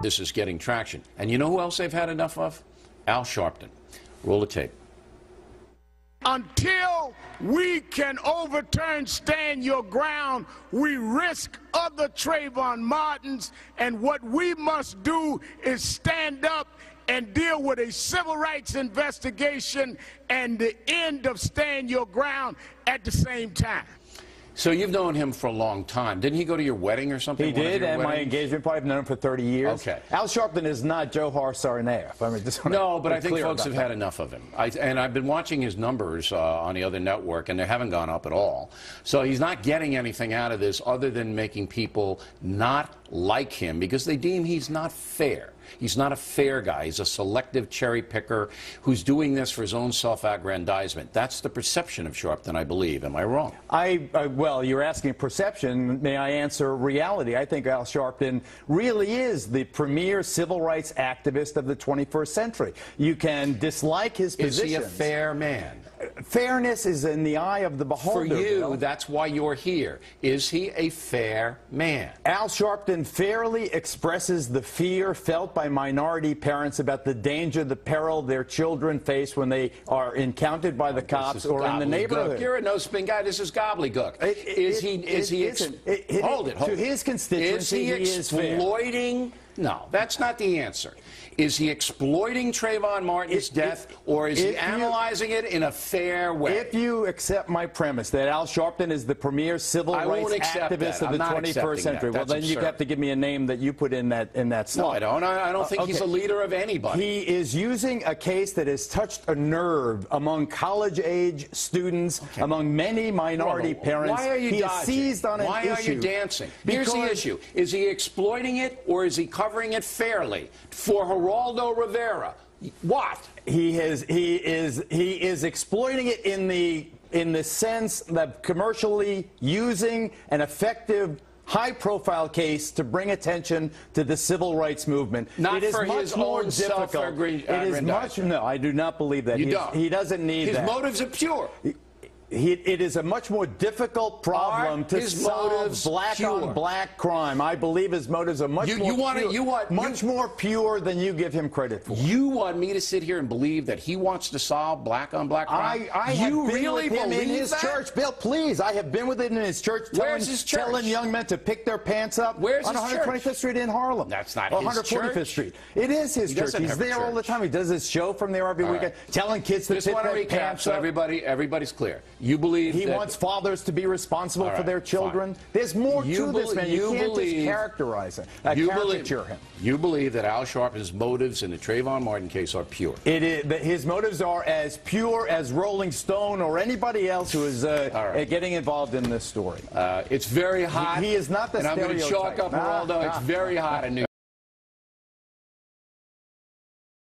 This is getting traction. And you know who else they've had enough of? Al Sharpton. Roll the tape. Until we can overturn stand your ground, we risk other Trayvon Martins, and what we must do is stand up and deal with a civil rights investigation and the end of stand your ground at the same time. So you've known him for a long time. Didn't he go to your wedding or something? He did, and my engagement party. I've known him for 30 years. Okay. Al Sharpton is not Johar Tsarnaev. I mean, no, but I think folks have had enough of him. And I've been watching his numbers on the other network, and they haven't gone up at all. So he's not getting anything out of this other than making people not like him because they deem he's not fair. He's not a fair guy. He's a selective cherry picker who's doing this for his own self-aggrandizement. That's the perception of Sharpton, I believe. Am I wrong? Well, you're asking perception. May I answer reality? I think Al Sharpton really is the premier civil rights activist of the 21st century. You can dislike his position. Is he a fair man? Fairness is in the eye of the beholder. For you, Bill. that's why you're here. Is he a fair man? Al Sharpton fairly expresses the fear felt by minority parents about the danger, the peril their children face when they are encountered by the cops or in the neighborhood. You're a no-spin guy. This is gobbledygook. Hold it. To his constituency, is he exploiting? No, that's not the answer. Is he exploiting Trayvon Martin's death, or is he analyzing it in a fair way? If you accept my premise that Al Sharpton is the premier civil rights activist of the 21st century, well, then you have to give me a name that you put in that slot. No, I don't. I don't think he's a leader of anybody. He is using a case that has touched a nerve among college-age students, among many minority parents. Why are you dodging? Seized on an issue. Why are you dancing? Here's the issue. Is he exploiting it, or is he covering it fairly for Geraldo Rivera? What? He is exploiting it in the sense that commercially using an effective high-profile case to bring attention to the civil rights movement. Not for his own self-aggrandizement. No, I do not believe that. He doesn't need that. His motives are pure. It is a much more difficult problem to solve black-on-black crime. I believe his motives are much more pure than you give him credit for. You want me to sit here and believe that he wants to solve black-on-black crime? I have been with him in his church. Bill, please, I have been with him in his church telling young men to pick their pants up on 125th Street in Harlem. That's not his church. 145th Street. It is his church. He's there all the time. He does his show from there every weekend, telling kids to pick their pants up. Everybody's clear. You believe he wants fathers to be responsible for their children. There's more to this, man. You can't just characterize it. Caricature him. You believe that Al Sharpton's motives in the Trayvon Martin case are pure. It is that his motives are as pure as Rolling Stone or anybody else who is getting involved in this story. It's very hot. He is not the stereotype. And I'm going to chalk up Geraldo. It's very hot in New York.